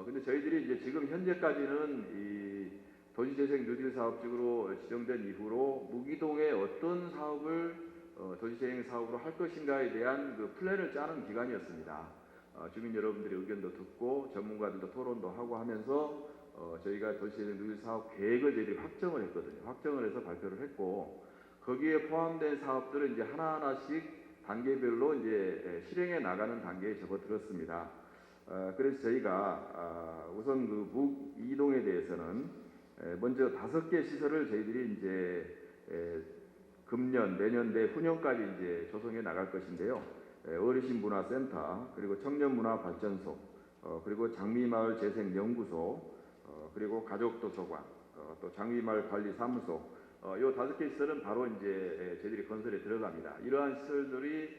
근데 저희들이 이제 지금 현재까지는 이 도시재생 뉴딜 사업지구로 지정된 이후로 무기동에 어떤 사업을 도시재생 사업으로 할 것인가에 대한 플랜을 짜는 기간이었습니다. 주민 여러분들의 의견도 듣고 전문가들도 토론도 하고 하면서 저희가 도시재생 뉴딜 사업 계획을 저희들이 확정을 했거든요. 확정을 해서 발표를 했고, 거기에 포함된 사업들은 이제 하나하나씩 단계별로 이제 실행해 나가는 단계에 접어들었습니다. 그래서 저희가 우선 그 묵이동에 대해서는 먼저 5개 시설을 저희들이 이제 금년 내년 내후년까지 이제 조성해 나갈 것인데요. 어르신 문화센터, 그리고 청년 문화 발전소, 그리고 장미마을 재생연구소, 그리고 가족도서관, 또 장미마을 관리사무소, 요 5개 시설은 바로 이제 저희들이 건설에 들어갑니다. 이러한 시설들이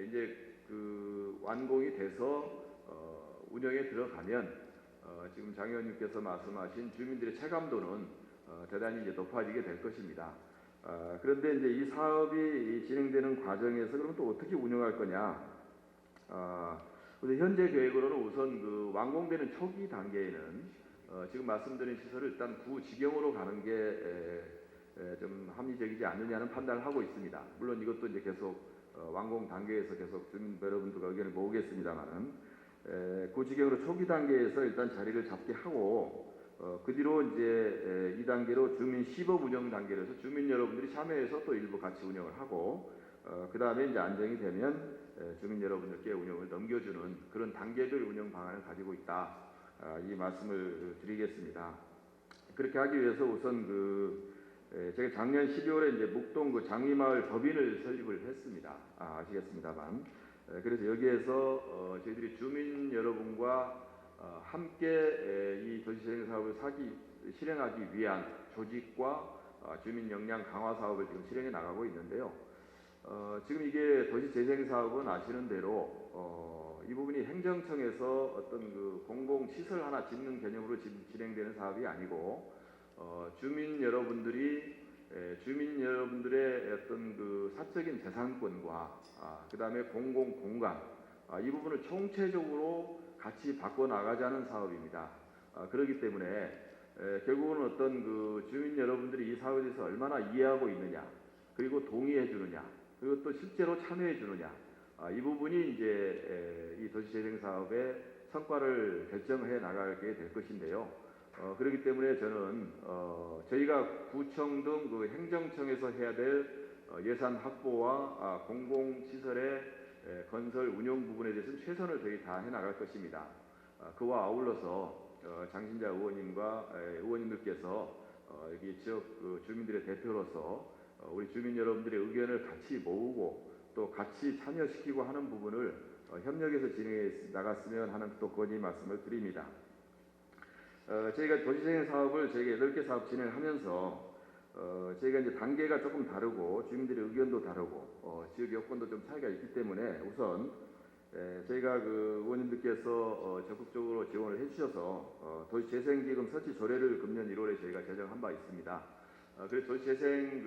이제 그 완공이 돼서 운영에 들어가면 지금 장 의원님께서 말씀하신 주민들의 체감도는 대단히 이제 높아지게 될 것입니다. 그런데 이제 이 사업이 진행되는 과정에서 그러면 또 어떻게 운영할 거냐? 현재 계획으로는 우선 그 완공되는 초기 단계에는 지금 말씀드린 시설을 일단 구지경으로 가는 게 좀 합리적이지 않느냐는 판단을 하고 있습니다. 물론 이것도 이제 계속 완공 단계에서 계속 주민 여러분들과 의견을 모으겠습니다만은 구지경으로 초기 단계에서 일단 자리를 잡게 하고 그 뒤로 이제 2단계로 주민 시범 운영 단계로 해서 주민 여러분들이 참여해서 또 일부 같이 운영을 하고 그 다음에 이제 안정이 되면 주민 여러분들께 운영을 넘겨주는 그런 단계별 운영 방안을 가지고 있다. 이 말씀을 드리겠습니다. 그렇게 하기 위해서 우선 제가 작년 12월에 이제 묵동 그 장미마을 법인을 설립을 했습니다. 아시겠습니다만. 그래서 여기에서 저희들이 주민 여러분과 함께 이 도시재생 사업을 실행하기 위한 조직과 주민 역량 강화 사업을 지금 실행해 나가고 있는데요. 지금 이게 도시재생 사업은 아시는 대로 이 부분이 행정청에서 어떤 그 공공시설 하나 짓는 개념으로 진행되는 사업이 아니고 주민 여러분들의 어떤 그 사적인 재산권과 그 다음에 공공 공간 이 부분을 총체적으로 같이 바꿔 나가자는 사업입니다. 그렇기 때문에 결국은 어떤 그 주민 여러분들이 이 사업에 대해서 얼마나 이해하고 있느냐, 그리고 동의해 주느냐, 그리고 또 실제로 참여해 주느냐, 이 부분이 이제 이 도시재생 사업의 성과를 결정해 나가게 될 것인데요. 그렇기 때문에 저는 저희가 구청 등 그 행정청에서 해야 될 예산 확보와 공공시설의 건설 운영 부분에 대해서는 최선을 저희 다 해나갈 것입니다. 그와 아울러서 장신자 의원님과 의원님들께서 여기 지역 주민들의 대표로서 우리 주민 여러분들의 의견을 같이 모으고 또 같이 참여시키고 하는 부분을 협력해서 진행해 나갔으면 하는 또 건의 말씀을 드립니다. 저희가 도시재생 사업을 저희가 8개 사업 진행하면서 저희가 이제 단계가 조금 다르고 주민들의 의견도 다르고 지역 여건도 좀 차이가 있기 때문에 우선 저희가 그 의원님들께서 적극적으로 지원을 해주셔서 도시재생기금 설치 조례를 금년 1월에 저희가 제정한 바 있습니다. 그래서 도시재생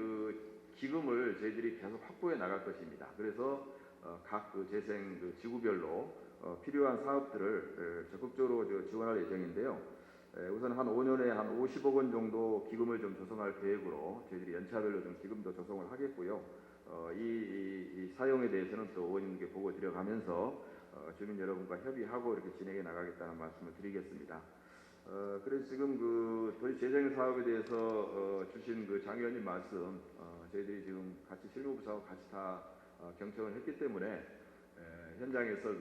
기금을 저희들이 계속 확보해 나갈 것입니다. 그래서 각 재생 지구별로 필요한 사업들을 적극적으로 지원할 예정인데요. 우선 한 5년에 한 50억 원 정도 기금을 좀 조성할 계획으로 저희들이 연차별로 좀 기금도 조성을 하겠고요. 이 사용에 대해서는 또 의원님께 보고 드려가면서 주민 여러분과 협의하고 이렇게 진행해 나가겠다는 말씀을 드리겠습니다. 그래서 지금 그 도시재생 사업에 대해서 주신 그 장 의원님 말씀 저희들이 지금 같이 실무부서하고 같이 다 경청을 했기 때문에 현장에서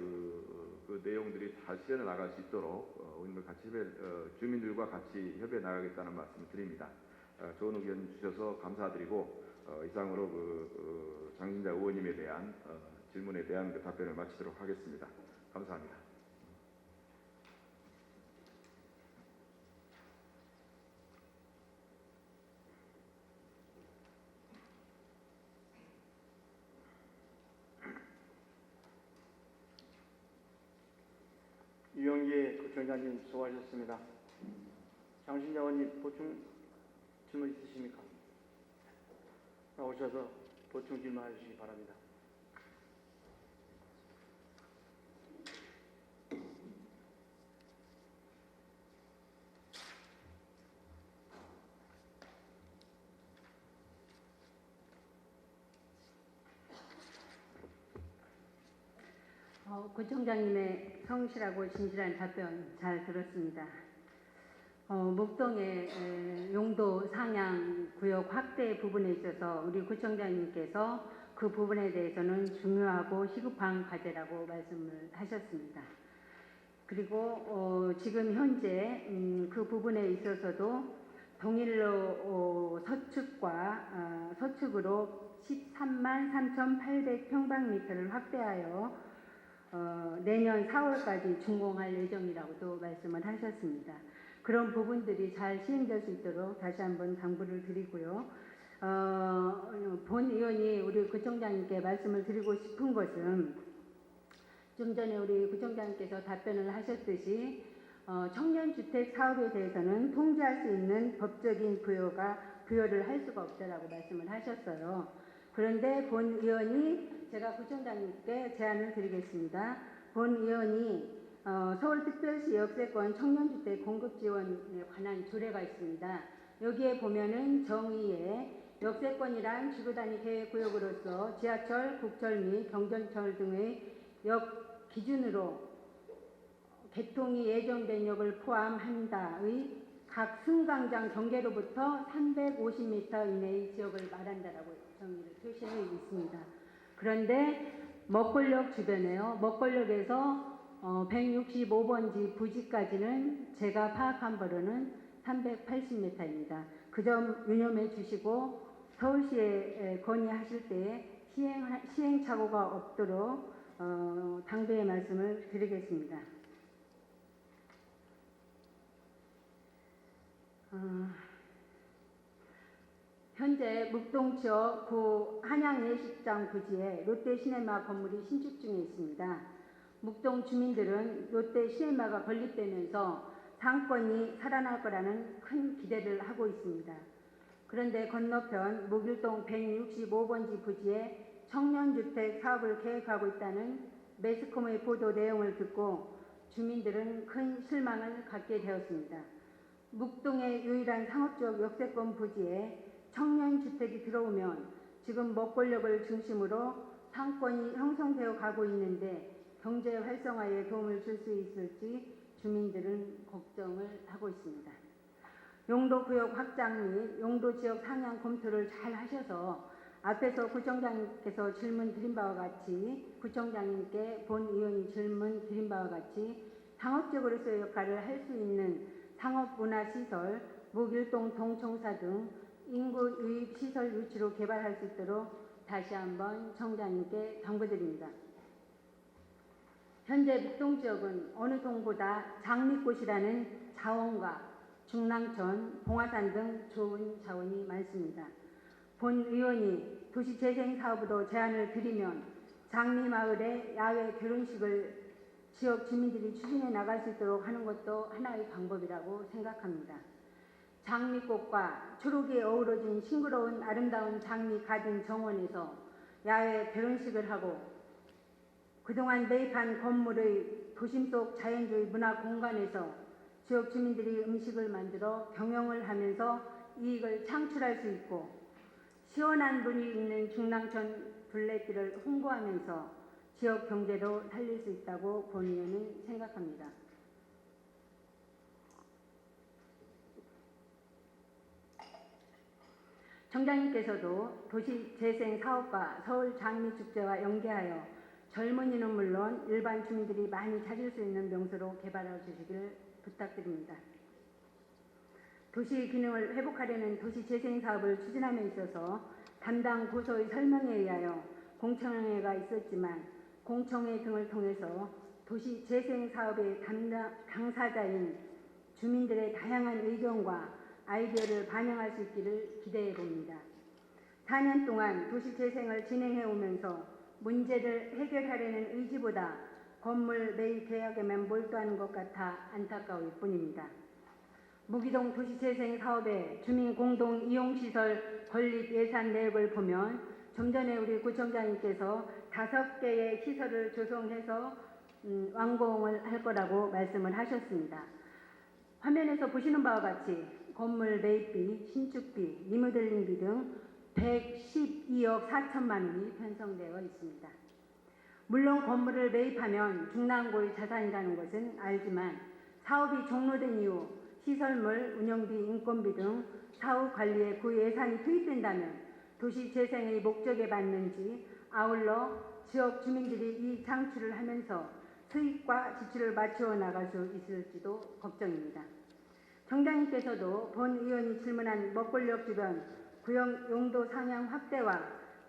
그 내용들이 잘 실현해 나갈 수 있도록 의원님들 같이 주민들과 같이 협의해 나가겠다는 말씀을 드립니다. 좋은 의견 주셔서 감사드리고 이상으로 장신자 의원님에 대한 질문에 대한 답변을 마치도록 하겠습니다. 감사합니다. 유영기 구청장님 수고하셨습니다. 장신자 의원님 보충 질문 있으십니까? 나오셔서 보충 질문해 주시기 바랍니다. 구청장님의 성실하고 진실한 답변 잘 들었습니다. 묵동의 용도 상향 구역 확대 부분에 있어서 우리 구청장님께서 그 부분에 대해서는 중요하고 시급한 과제라고 말씀을 하셨습니다. 그리고 지금 현재 그 부분에 있어서도 동일로 서측으로 13만 3,800평방미터를 확대하여 내년 4월까지 준공할 예정이라고도 말씀을 하셨습니다. 그런 부분들이 잘 시행될 수 있도록 다시 한번 당부를 드리고요. 본 의원이 우리 구청장님께 말씀을 드리고 싶은 것은 좀 전에 우리 구청장님께서 답변을 하셨듯이 청년주택 사업에 대해서는 통제할 수 있는 법적인 부여를 할 수가 없다라고 말씀을 하셨어요. 그런데 본 의원이 제가 구청장님께 제안을 드리겠습니다. 본 의원이 서울특별시 역세권 청년주택 공급 지원에 관한 조례가 있습니다. 여기에 보면은 정의에 역세권이란 주거단위 계획구역으로서 지하철, 국철 및 경전철 등의 역 기준으로 개통이 예정된 역을 포함한다의 각 승강장 경계로부터 350m 이내의 지역을 말한다라고 정의를 표시해 있습니다. 그런데 먹골역 주변에요. 먹골역에서 165번지 부지까지는 제가 파악한 바로는 380m입니다. 그 점 유념해 주시고 서울시에 건의하실 때 시행착오가 없도록 당부의 말씀을 드리겠습니다. 현재 묵동 지역 구 한양예식장 부지에 롯데시네마 건물이 신축 중에 있습니다. 묵동 주민들은 롯데시네마가 건립되면서 상권이 살아날 거라는 큰 기대를 하고 있습니다. 그런데 건너편 목일동 165번지 부지에 청년주택 사업을 계획하고 있다는 매스컴의 보도 내용을 듣고 주민들은 큰 실망을 갖게 되었습니다. 묵동의 유일한 상업적 역세권 부지에 청년주택이 들어오면 지금 먹골역을 중심으로 상권이 형성되어 가고 있는데 경제 활성화에 도움을 줄 수 있을지 주민들은 걱정을 하고 있습니다. 용도구역 확장 및 용도지역 상향 검토를 잘 하셔서 앞에서 구청장님께서 질문 드린 바와 같이 구청장님께 본 의원이 질문 드린 바와 같이 상업적으로서의 역할을 할 수 있는 상업문화시설, 목일동 동청사 등 인구 유입 시설 유치로 개발할 수 있도록 다시 한번 청장님께 당부드립니다. 현재 묵동 지역은 어느 동보다 장미꽃이라는 자원과 중랑천, 봉화산 등 좋은 자원이 많습니다. 본 의원이 도시재생사업으로 제안을 드리면 장미마을의 야외 결혼식을 지역 주민들이 추진해 나갈 수 있도록 하는 것도 하나의 방법이라고 생각합니다. 장미꽃과 초록이 어우러진 싱그러운 아름다운 장미 가든 정원에서 야외 결혼식을 하고 그동안 매입한 건물의 도심 속 자연주의 문화 공간에서 지역 주민들이 음식을 만들어 경영을 하면서 이익을 창출할 수 있고 시원한 물이 있는 중랑천 둘레길을 홍보하면서 지역 경제도 살릴 수 있다고 본 의원은 생각합니다. 청장님께서도 도시재생사업과 서울장미축제와 연계하여 젊은이는 물론 일반 주민들이 많이 찾을 수 있는 명소로 개발해 주시길 부탁드립니다. 도시 기능을 회복하려는 도시재생사업을 추진함에 있어서 담당 부서의 설명에 의하여 공청회가 있었지만 공청회 등을 통해서 도시재생사업의 당사자인 주민들의 다양한 의견과 아이디어를 반영할 수 있기를 기대해 봅니다. 4년 동안 도시재생을 진행해 오면서 문제를 해결하려는 의지보다 건물 매입 계약에만 몰두하는 것 같아 안타까울 뿐입니다. 무기동 도시재생 사업의 주민 공동 이용시설 건립 예산 내역을 보면 좀 전에 우리 구청장님께서 5개의 시설을 조성해서 완공을 할 거라고 말씀을 하셨습니다. 화면에서 보시는 바와 같이 건물 매입비, 신축비, 리모델링비 등 112억 4천만 원이 편성되어 있습니다. 물론 건물을 매입하면 중랑고의 자산이라는 것은 알지만 사업이 종료된 이후 시설물, 운영비, 인건비 등 사후 관리에 그 예산이 투입된다면 도시재생의 목적에 맞는지 아울러 지역 주민들이 이익 창출을 하면서 수익과 지출을 맞추어 나갈 수 있을지도 걱정입니다. 청장님께서도 본 의원이 질문한 먹골역 주변 구역 용도 상향 확대와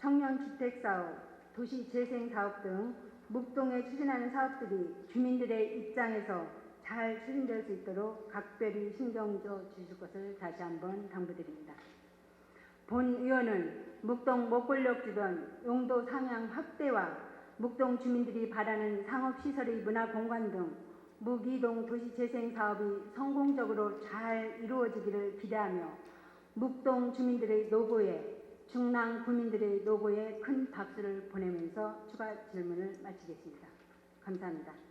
청년주택사업, 도시재생사업 등 묵동에 추진하는 사업들이 주민들의 입장에서 잘 추진될 수 있도록 각별히 신경써 주실 것을 다시 한번 당부드립니다. 본 의원은 묵동 먹골역 주변 용도 상향 확대와 묵동 주민들이 바라는 상업시설의 문화공간 등 묵이동 도시재생사업이 성공적으로 잘 이루어지기를 기대하며 묵동 주민들의 노고에 중랑 구민들의 노고에 큰 박수를 보내면서 추가 질문을 마치겠습니다. 감사합니다.